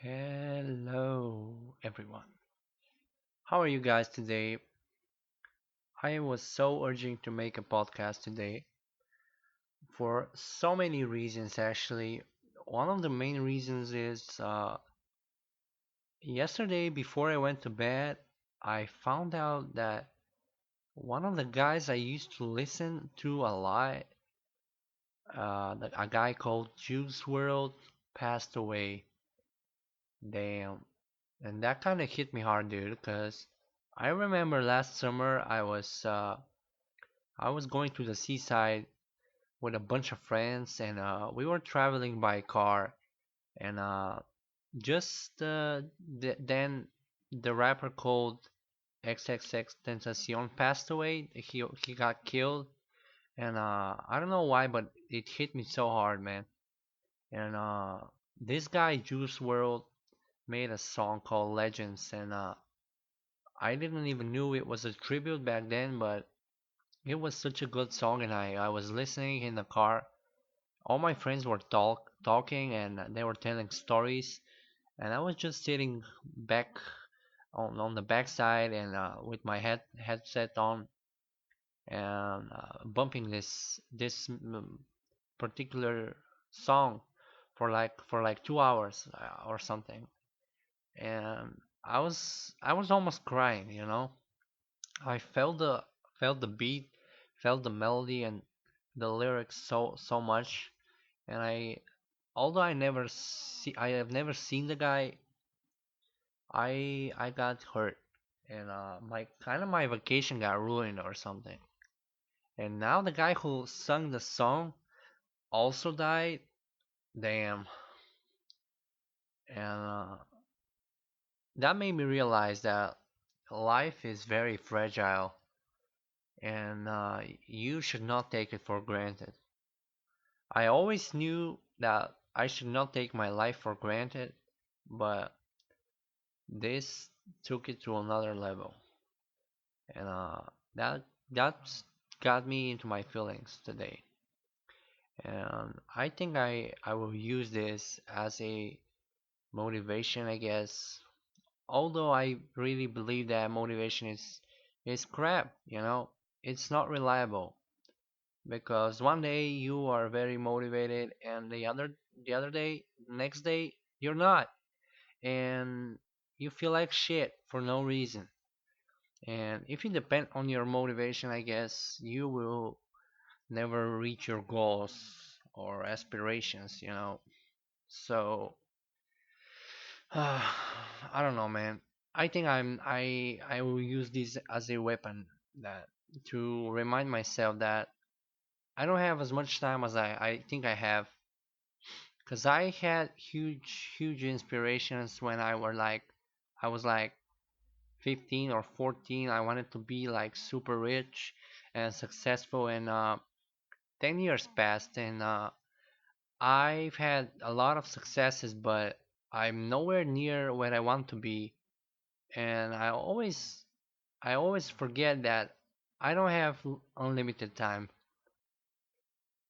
Hello, everyone. How are you guys today? I was so urging to make a podcast today for so many reasons, actually. One of the main reasons is yesterday, before I went to bed, I found out that one of the guys I used to listen to a lot, a guy called Wrld, passed away. Damn. And that kind of hit me hard, dude, because I remember last summer I was going to the seaside with a bunch of friends, and we were traveling by car, and just then the rapper called XXX Tentacion passed away. He got killed, and I don't know why, but it hit me so hard, man. And this guy Juice World made a song called Legends, and I didn't even knew it was a tribute back then, but it was such a good song, and I was listening in the car. All my friends were talking, and they were telling stories, and I was just sitting back on the backside and with my headset on and bumping this particular song for like 2 hours or something, and I was almost crying, you know. I felt the beat, felt the melody and the lyrics so much, and although I have never seen the guy, I got hurt, and my vacation got ruined or something. And now the guy who sung the song also died. Damn. And that made me realize that life is very fragile, and you should not take it for granted. I always knew that I should not take my life for granted, but this took it to another level, and that's got me into my feelings today. And I think I will use this as a motivation, I guess. Although I really believe that motivation is crap, you know, it's not reliable because one day you are very motivated and the other day, next day you're not, and you feel like shit for no reason. And if you depend on your motivation, I guess you will never reach your goals or aspirations, you know. So I don't know, man. I think I will use this as a weapon that to remind myself that I don't have as much time as I think I have, because I had huge inspirations when I was like 15 or 14. I wanted to be like super rich and successful, and 10 years passed, and I've had a lot of successes, but I'm nowhere near where I want to be, and I always forget that I don't have unlimited time.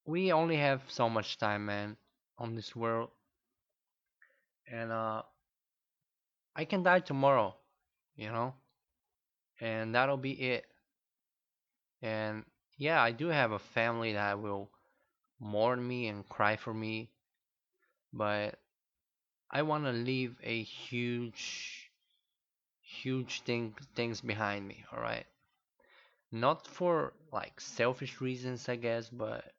We only have so much time, man, on this world, and I can die tomorrow, you know, and that'll be it. And yeah, I do have a family that will mourn me and cry for me, but I want to leave a huge things behind me, all right? Not for like selfish reasons, I guess, but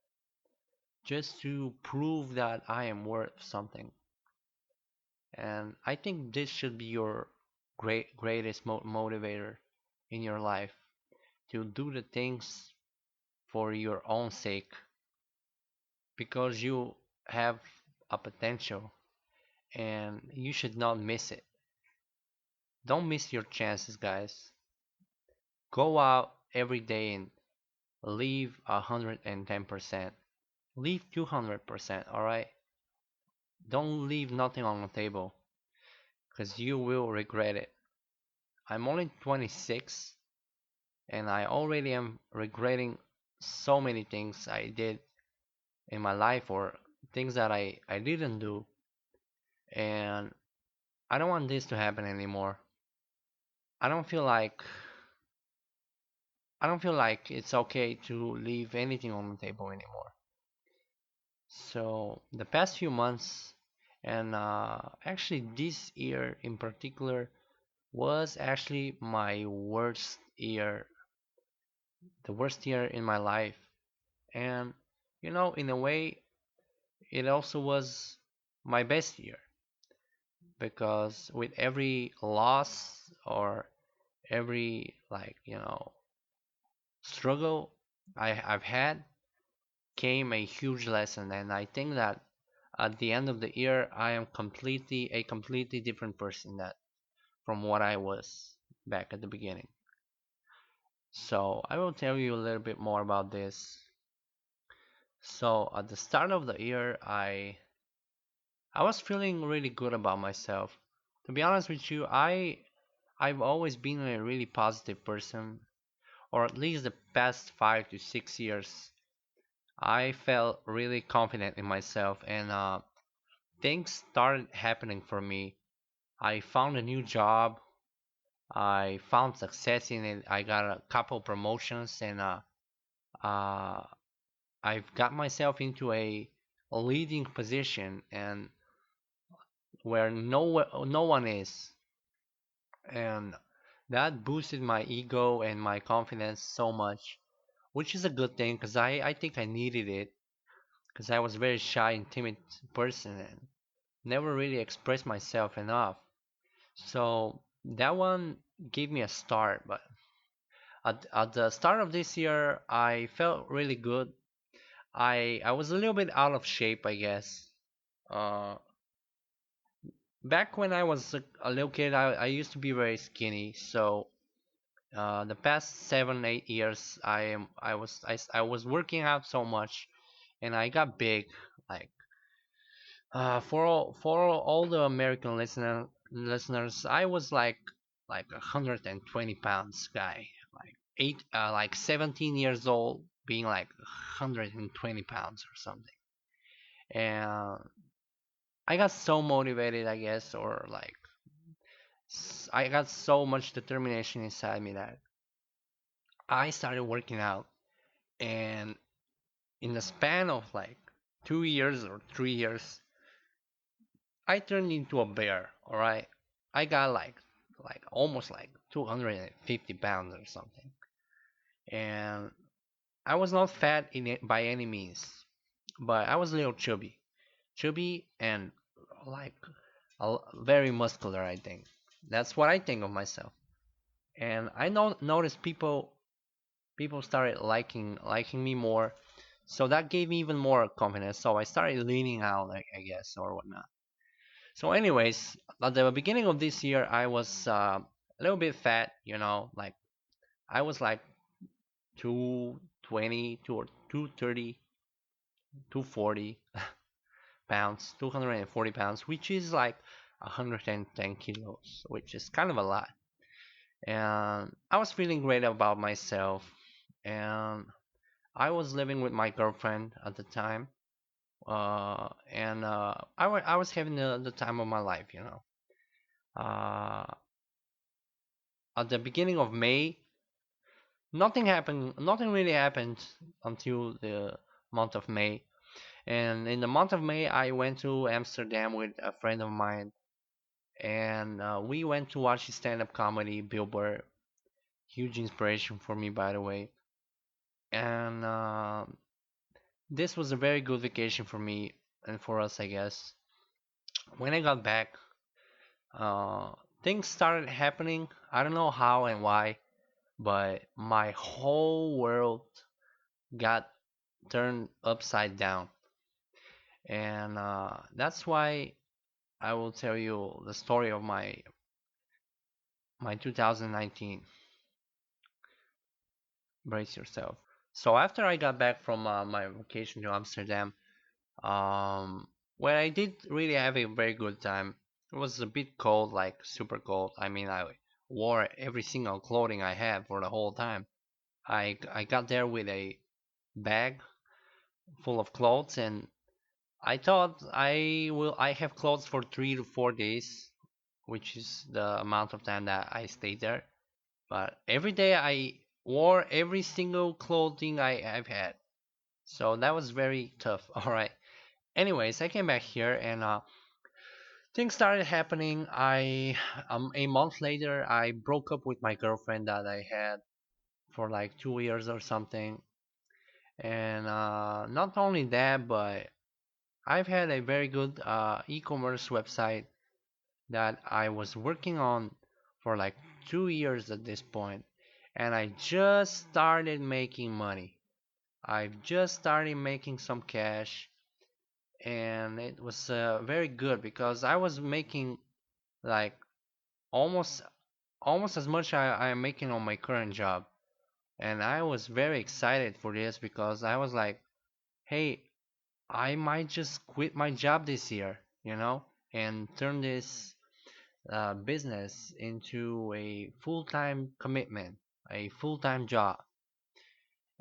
just to prove that I am worth something. And I think this should be your greatest motivator in your life, to do the things for your own sake, because you have a potential and you should not miss it. Don't miss your chances, guys. Go out every day and leave 110%. Leave 200%, alright? Don't leave nothing on the table, because you will regret it. I'm only 26, and I already am regretting so many things I did in my life, or things that I didn't do. And I don't want this to happen anymore. I don't feel like I don't feel like it's okay to leave anything on the table anymore. So the past few months, and actually this year in particular, was actually my worst year, the worst year in my life. And in a way, it also was my best year because with every loss or every struggle I've had came a huge lesson, and I think that at the end of the year I am completely different person that from what I was back at the beginning. So I will tell you a little bit more about this. So at the start of the year, I was feeling really good about myself. To be honest with you, I've always been a really positive person, or at least the past 5 to 6 years. I felt really confident in myself, and things started happening for me. I found a new job. I found success in it. I got a couple promotions, and uh, I've got myself into a leading position, and where no one is, and that boosted my ego and my confidence so much, which is a good thing because I think I needed it because I was a very shy and timid person and never really expressed myself enough. So that one gave me a start. But at the start of this year, I felt really good. I was a little bit out of shape, I guess. Uh, Back when I was a little kid, I used to be very skinny. So the past 7 8 years, I was working out so much, and I got big. Like for all the American listeners, I was like 120 pounds guy, like 17 years old, being like 120 pounds or something. And I got so motivated, I guess, or like I got so much determination inside me that I started working out, and in the span of like 2 years or 3 years, I turned into a bear. All right, I got like almost like 250 pounds or something, and I was not fat in it by any means, but I was a little chubby and like very muscular. I think that's what I think of myself, and I noticed people started liking me more, so that gave me even more confidence. So I started leaning out, I guess, or whatnot. So, anyways, at the beginning of this year, I was a little bit fat, like I was like 220 or 230, 240 pounds, 240 pounds, which is like 110 kilos, which is kind of a lot. And I was feeling great about myself, and I was living with my girlfriend at the time, and I was having the time of my life. Uh, at the beginning of May, nothing happened. Nothing really happened until the month of May. And in the month of May, I went to Amsterdam with a friend of mine, and we went to watch stand-up comedy. Bill Burr, huge inspiration for me, by the way. And this was a very good vacation for me and for us, I guess. When I got back, uh, things started happening. I don't know how and why, but my whole world got turned upside down. And that's why I will tell you the story of my 2019. Brace yourself. So after I got back from my vacation to Amsterdam, um, where I did really have a very good time. It was a bit cold, like super cold. I mean, I wore every single clothing I had for the whole time. I got there with a bag full of clothes, and I thought I have clothes for 3 to 4 days, which is the amount of time that I stayed there. But every day I wore every single clothing I've had. So that was very tough. All right. Anyways, I came back here and things started happening. A month later I broke up with my girlfriend that I had for like 2 years or something. And not only that, but I've had a very good e-commerce website that I was working on for like 2 years at this point, and I just started making money. I've just started making some cash, and it was very good because I was making like almost almost as much I am making on my current job, and I was very excited for this because I was like, hey, I might just quit my job this year, and turn this business into a full-time commitment, a full-time job.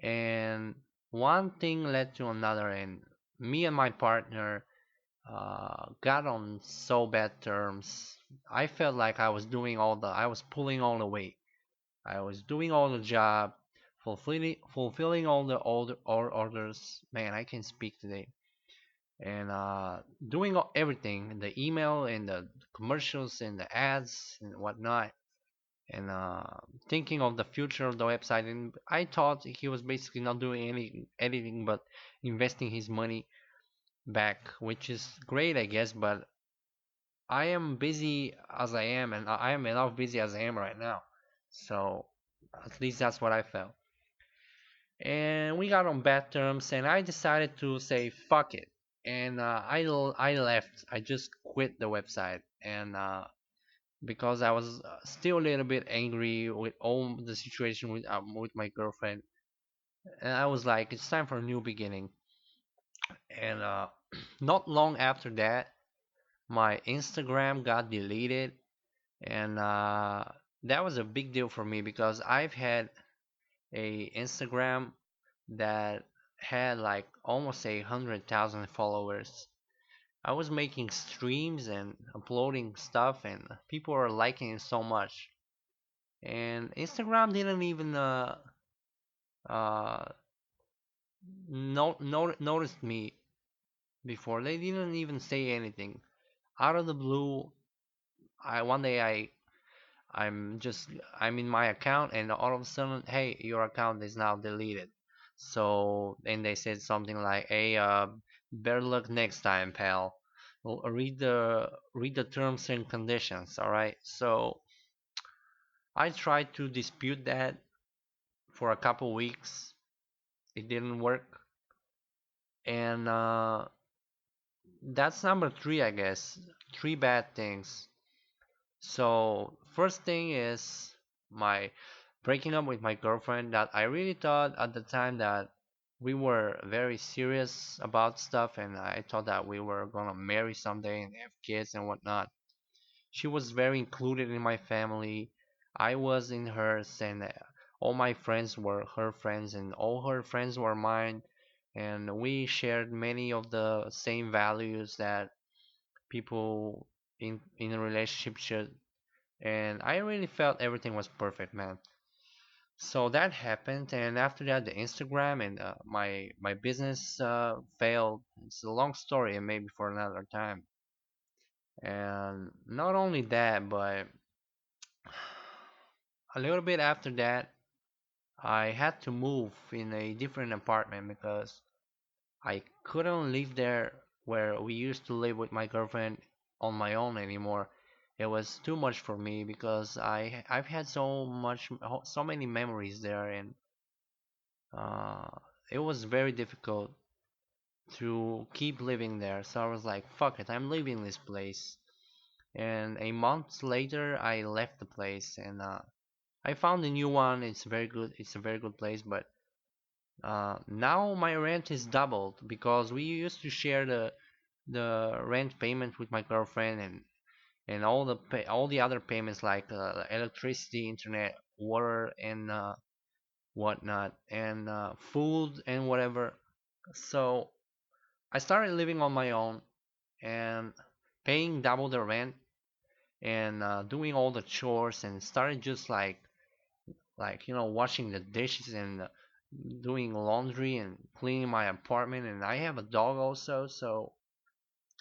And one thing led to another, and me and my partner got on so bad terms. I felt like I was pulling all the weight. I was doing all the job, fulfilling all the orders. Man, I can speak today. And doing everything, the email and the commercials and the ads and whatnot, and thinking of the future of the website. And I thought he was basically not doing anything but investing his money back, which is great, I guess. But I am busy as I am, and I am enough busy as I am right now. So at least that's what I felt. And we got on bad terms, and I decided to say fuck it. And I left. I just quit the website, and because I was still a little bit angry with all the situation with my girlfriend, and I was like, it's time for a new beginning. And not long after that, my Instagram got deleted, and that was a big deal for me because I've had a Instagram that had like almost 100,000 followers. I was making streams and uploading stuff, and people were liking it so much. And Instagram didn't even uh, noticed me before. They didn't even say anything. Out of the blue, I one day I'm just I'm in my account, and all of a sudden, hey, your account is now deleted. So and they said something like, hey, better luck next time, pal. Well, read the terms and conditions. All right. So I tried to dispute that for a couple weeks. It didn't work, and that's number three, I guess. Three bad things. So first thing is my breaking up with my girlfriend, that I really thought at the time that we were very serious about stuff, and I thought that we were gonna marry someday and have kids and whatnot. She was very included in my family. I was in hers, and all my friends were her friends, and all her friends were mine. And we shared many of the same values that people in a relationship should. And I really felt everything was perfect, man. So that happened, and after that, the Instagram and my business failed. It's a long story, and maybe for another time. And not only that, but a little bit after that, I had to move in a different apartment because I couldn't live there where we used to live with my girlfriend on my own anymore. It was too much for me because I've had so many memories there, and uh, it was very difficult to keep living there. So I was like, fuck it, I'm leaving this place. And a month later, I left the place, and I found a new one. It's very good. It's a very good place, but now my rent is doubled because we used to share the rent payment with my girlfriend, and all the other payments like electricity, internet, water, and whatnot, and food and whatever. So I started living on my own and paying double the rent. and doing all the chores, and started just like washing the dishes and doing laundry and cleaning my apartment. And I have a dog also, so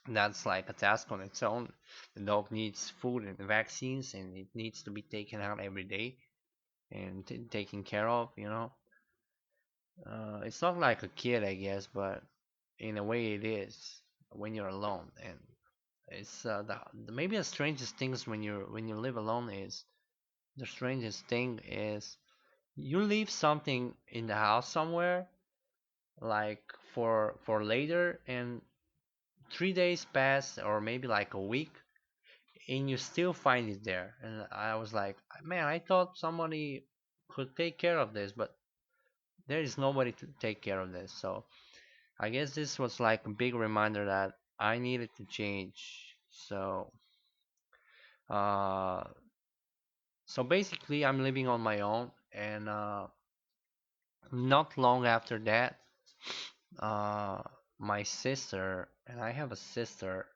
that's like a task on its own. The dog needs food and vaccines, and it needs to be taken out every day and taken care of. It's not like a kid, I guess, but in a way it is when you're alone. And it's maybe the strangest things when you live alone is the strangest thing is you leave something in the house somewhere, like for later, and 3 days pass or maybe like a week, and you still find it there. And I was like, man, I thought somebody could take care of this, but there is nobody to take care of this. So I guess this was like a big reminder that I needed to change. Uh, so basically, I'm living on my own, and not long after that, uh, my sister, and I have a sister.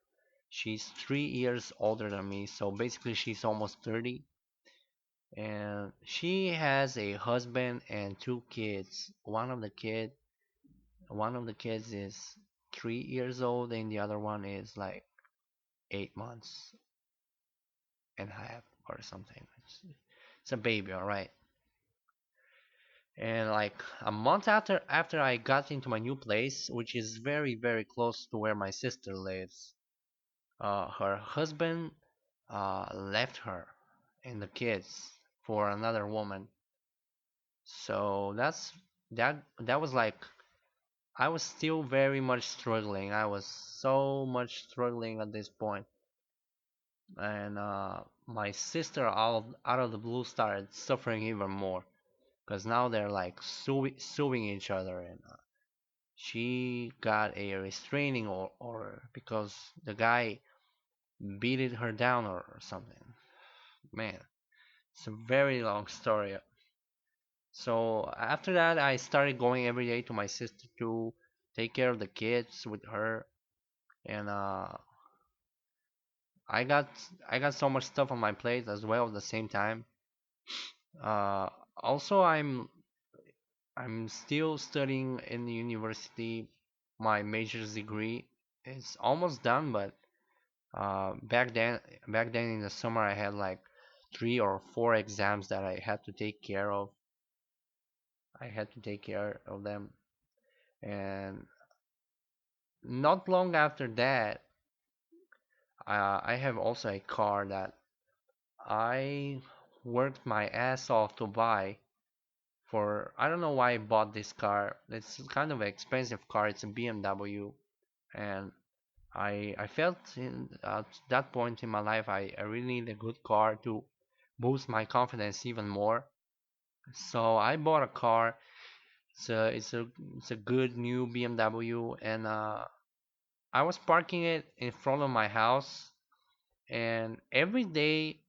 She's 3 years older than me, so basically she's almost 30, and she has a husband and two kids. One of the kids is 3 years old, and the other one is like 8 months and a half or something. It's a baby, all right. And like a month after I got into my new place, which is very very close to where my sister lives, her husband left her and the kids for another woman. So that was like I was still very much struggling. I was so much struggling at this point, and my sister out of the blue started suffering even more because now they're like suing each other, and she got a restraining order because the guy beated her down or something. Man, it's a very long story. So after that, I started going every day to my sister to take care of the kids with her, and I got I got so much stuff on my plate as well at the same time. Uh, Also, I'm still studying in the university. My major's degree is almost done, but back then in the summer, I had like 3 or 4 exams that I had to take care of. I had to take care of them, and not long after that, I have also a car that I worked my ass off to buy. For I don't know why I bought this car. It's kind of an expensive car. It's a BMW, and I felt at that point in my life I really need a good car to boost my confidence even more. So I bought a car. It's a good new BMW, and I was parking it in front of my house, and every day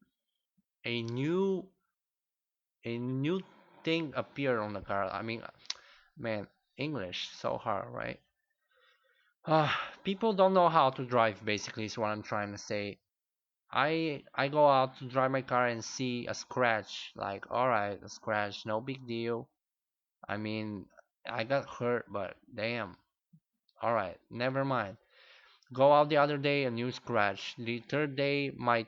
a new a new thing appeared on the car. I mean, man, English so hard, right? People don't know how to drive. Basically, is what I'm trying to say. I go out to drive my car and see a scratch. Like, all right, a scratch, no big deal. I mean, I got hurt, but damn. All right, never mind. Go out the other day, a new scratch. The third day, my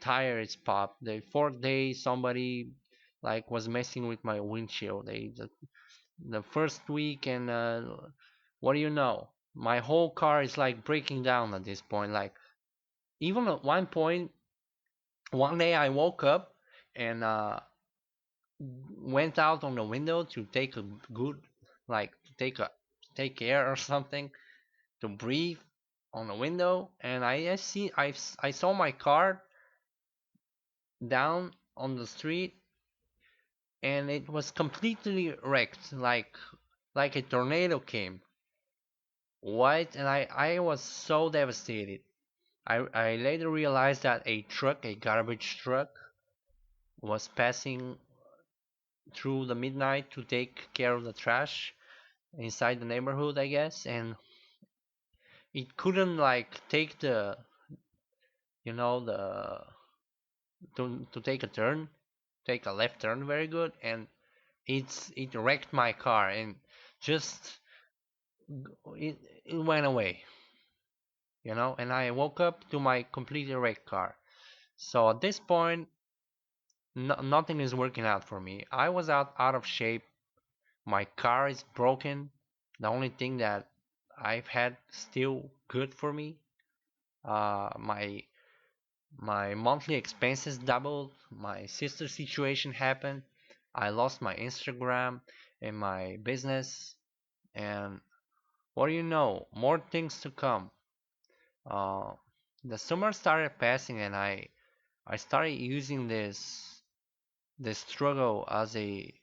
tire is popped. The fourth day, somebody like was messing with my windshield. The first week, and what do you know? My whole car is like breaking down at this point. Like even at one point, one day I woke up and went out on the window to take a good, like take air or something to breathe on the window, and I saw my car down on the street, and it was completely wrecked, like a tornado came. What? And I was so devastated. I later realized that a garbage truck, was passing through the midnight to take care of the trash inside the neighborhood, I guess, and it couldn't like take the to take a turn, take a left turn very good, and it wrecked my car and just it, it went away, and I woke up to my completely wrecked car. So at this point, nothing is working out for me. I was out of shape. My car is broken. The only thing that I've had still good for me, my monthly expenses doubled. My sister's situation happened. I lost my Instagram and my business, and what do you know? More things to come. Uh, the summer started passing, and I started using this struggle as a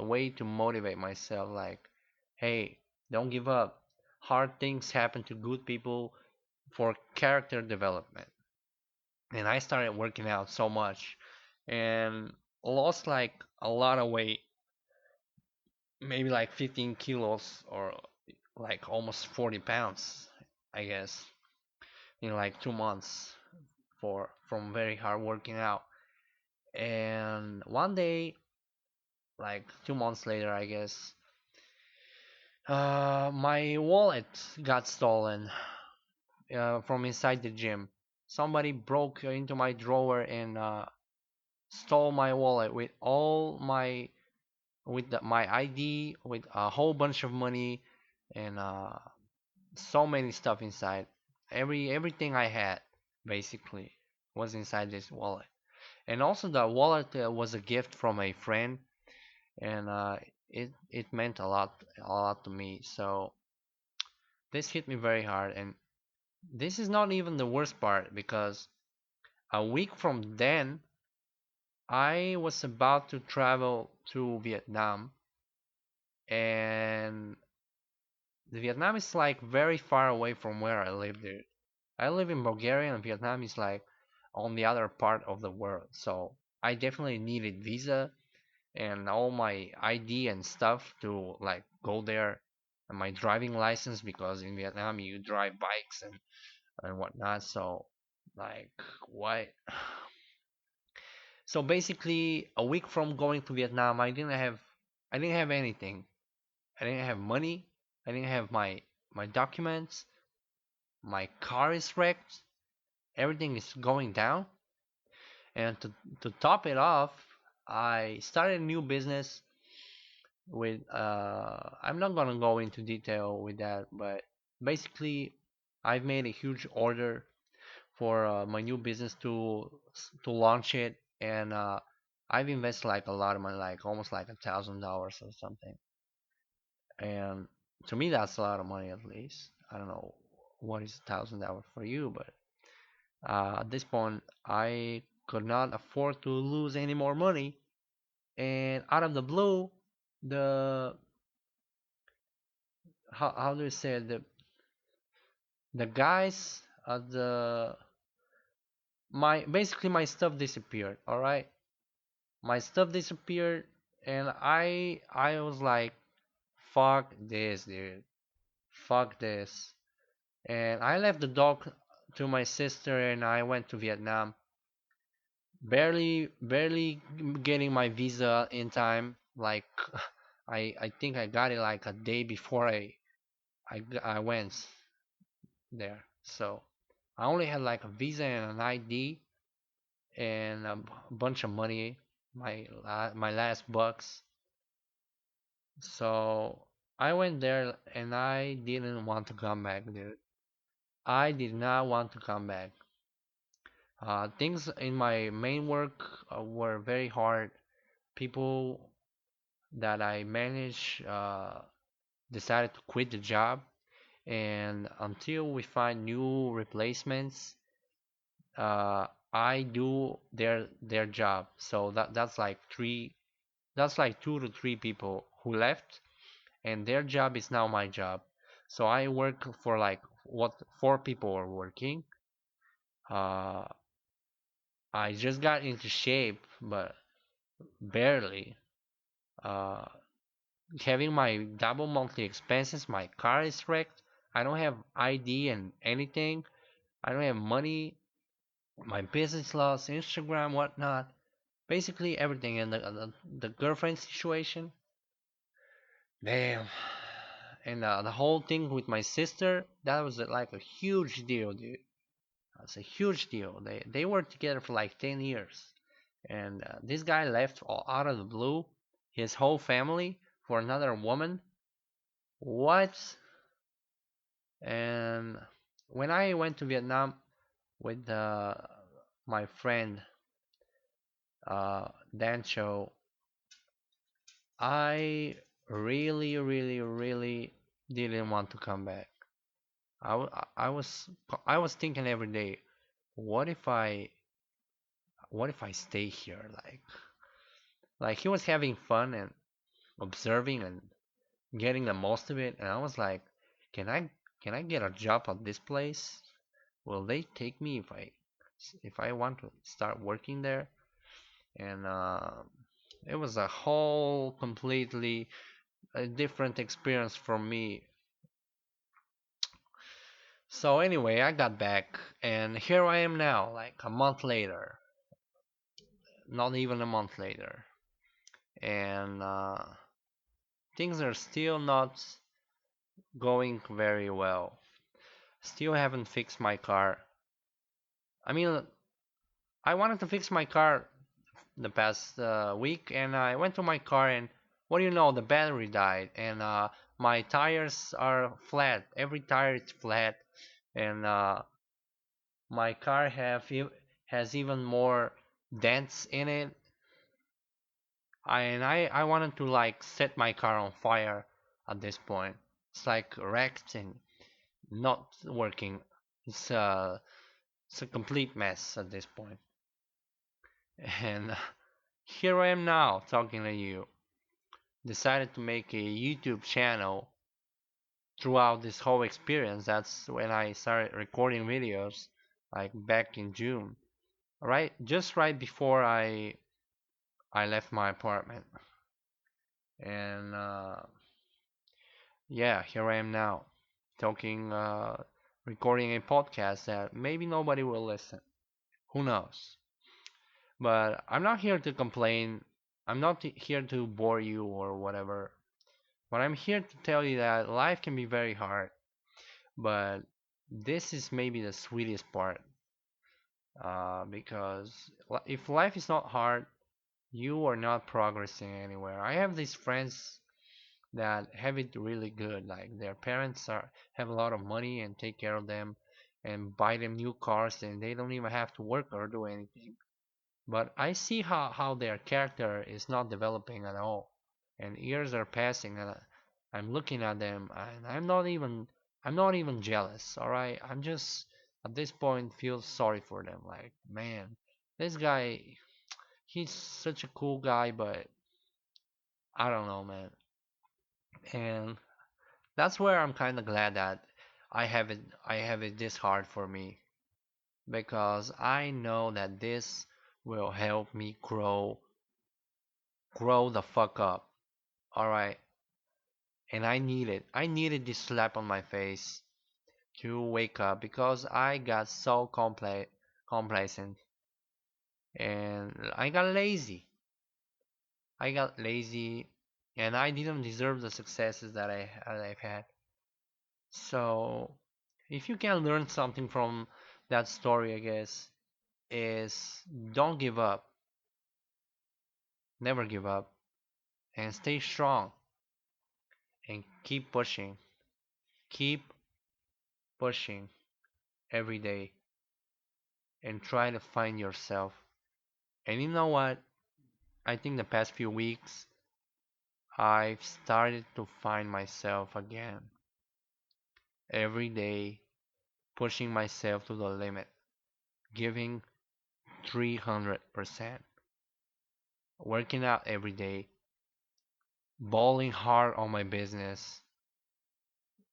way to motivate myself. Like, hey, don't give up. Hard things happen to good people for character development. And I started working out so much, and lost like a lot of weight, maybe like 15 kilos or like almost 40 pounds, I guess, in like 2 months for from very hard working out. And one day, like 2 months later, I guess, my wallet got stolen from inside the gym. Somebody broke into my drawer and stole my wallet with all my ID, with a whole bunch of money, and so many stuff inside. Everything I had basically was inside this wallet. And also the wallet was a gift from a friend, and it meant a lot to me. So this hit me very hard, and this is not even the worst part because a week from then I was about to travel to Vietnam, and Vietnam is like very far away from where I live, dude. I live in Bulgaria, and Vietnam is like on the other part of the world. So I definitely needed visa and all my ID and stuff to like go there, and my driving license because in Vietnam you drive bikes and whatnot. So like why? So basically, a week from going to Vietnam, I didn't have anything. I didn't have money. I didn't have my documents. My car is wrecked. Everything is going down. And to top it off, I started a new business with I'm not gonna go into detail with that, but basically I've made a huge order for my new business to launch it, and I've invested like a lot of money, like almost like $1,000 or something. And to me, that's a lot of money at least. I don't know what is $1,000 for you, but at this point, I could not afford to lose any more money. And out of the blue, the how do you say it? The guys at the my basically my stuff disappeared. All right, my stuff disappeared, and I was like, fuck this, dude, fuck this. And I left the dog to my sister, and I went to Vietnam, barely getting my visa in time. Like I think I got it like a day before I went there. So I only had like a visa and an ID and a bunch of money, my last bucks. So I went there and I didn't want to come back, dude. I did not want to come back. Things in my main work were very hard. People that I manage decided to quit the job, and until we find new replacements, I do their job. So that's like 2 to 3 people who left, and their job is now my job. So I work for like what 4 people are working. Uh, I just got into shape, but barely. Uh, Having my double monthly expenses, my car is wrecked. I don't have ID and anything. I don't have money. my business loss, Instagram, whatnot, basically everything. And the girlfriend situation, damn. And the whole thing with my sister, that was like a huge deal, dude. That's a huge deal. They were together for like 10 years. And this guy left all out of the blue, his whole family for another woman. What? And when I went to Vietnam with my friend Dan Cho, I really, really, really didn't want to come back. I was thinking every day, what if I what if I stay here? Like he was having fun and observing and getting the most of it, and I was like, can I can I get a job at this place? Will they take me if I want to start working there? And it was a whole completely different experience for me. So anyway, I got back, and here I am now, like a month later, not even a month later, and things are still not going very well. Still haven't fixed my car. I mean, I wanted to fix my car the past week, and I went to my car, and what do you know, the battery died, and my tires are flat. Every tire is flat, and my car has even more dents in it. I wanted to like set my car on fire at this point. It's like wrecked and not working. It's uh it's a complete mess at this point. And here I am now talking to you. Decided to make a YouTube channel throughout this whole experience. That's when I started recording videos, like back in June. Right, just right before I left my apartment. And yeah, here I am now, talking, recording a podcast that maybe nobody will listen. Who knows? But I'm not here to complain. I'm not here to bore you or whatever. But I'm here to tell you that life can be very hard. But this is maybe the sweetest part. Because if life is not hard, you are not progressing anywhere. I have these friends that have it really good. Like their parents have a lot of money and take care of them and buy them new cars, and they don't even have to work or do anything. But I see how their character is not developing at all, and years are passing, and I'm looking at them, and I'm not even jealous. All right, I'm just at this point feel sorry for them. Like, man, this guy, he's such a cool guy, but I don't know, man. And that's where I'm kind of glad that I have it this hard for me, because I know that this will help me grow the fuck up. All right, and I need it. I needed this slap on my face to wake up, because I got so complacent, and I got lazy. I got lazy, and I didn't deserve the successes that I've had. So, if you can learn something from that story, I guess, is don't give up, never give up, and stay strong and keep pushing. Keep pushing every day and try to find yourself. And you know what? I think the past few weeks I've started to find myself again. Every day pushing myself to the limit, giving 300%, working out every day, balling hard on my business,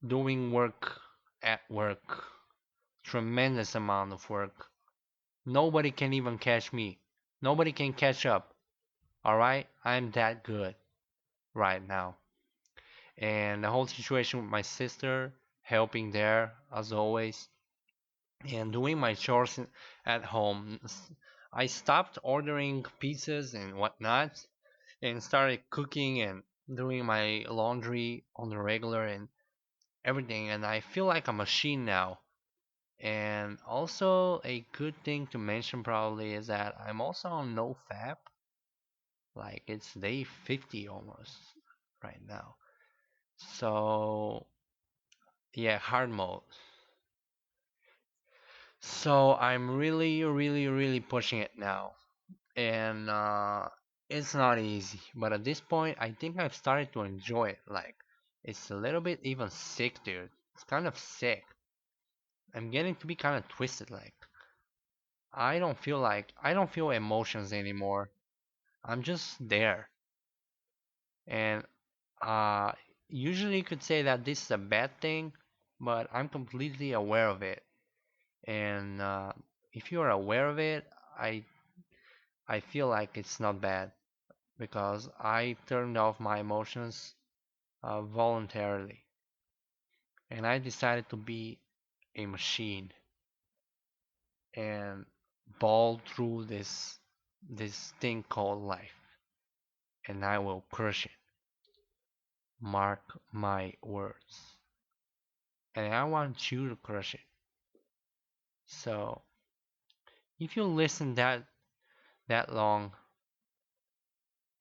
doing work at work, tremendous amount of work. Nobody can even catch me. Nobody can catch up. Alright? I'm that good right now. And the whole situation with my sister, helping there as always. and doing my chores at home. I stopped ordering pizzas and whatnot and started cooking and doing my laundry on the regular and everything. And I feel like a machine now. And also, a good thing to mention probably is that I'm also on no fap. Like, it's day 50 almost right now. So, yeah, hard mode. So, I'm really, really, really pushing it now. And it's not easy. But at this point, I think I've started to enjoy it. Like, it's a little bit even sick, dude. It's kind of sick. I'm getting to be kind of twisted. Like, I don't feel emotions anymore. I'm just there. And uh, usually you could say that this is a bad thing, but I'm completely aware of it. And if you are aware of it, I I feel like it's not bad because I turned off my emotions voluntarily, and I decided to be a machine and ball through this thing called life, and I will crush it. Mark my words. And I want you to crush it. So if you listen that long,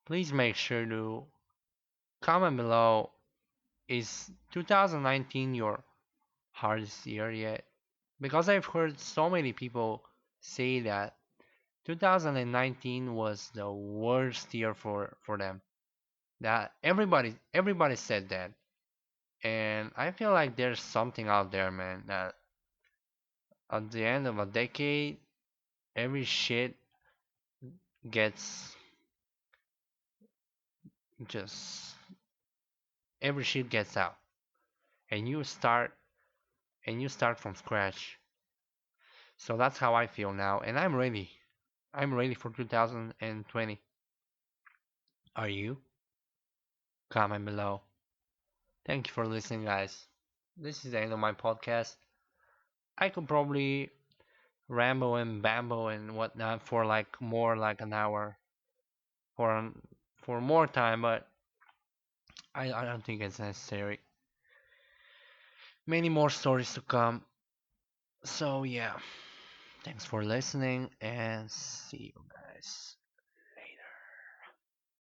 please make sure to comment below. Is 2019 your hardest year yet? Because I've heard so many people say that 2019 was the worst year for them. That everybody said that. And I feel like there's something out there, man, that at the end of a decade, every shit gets just every shit gets out and you start from scratch. So that's how I feel now, and I'm ready. I'm ready for 2020. Are you? Comment below. Thank you for listening, guys. This is the end of my podcast. I could probably ramble and bamble and whatnot for like more like an hour for for more time, but I don't think it's necessary. Many more stories to come. So yeah, thanks for listening and see you guys.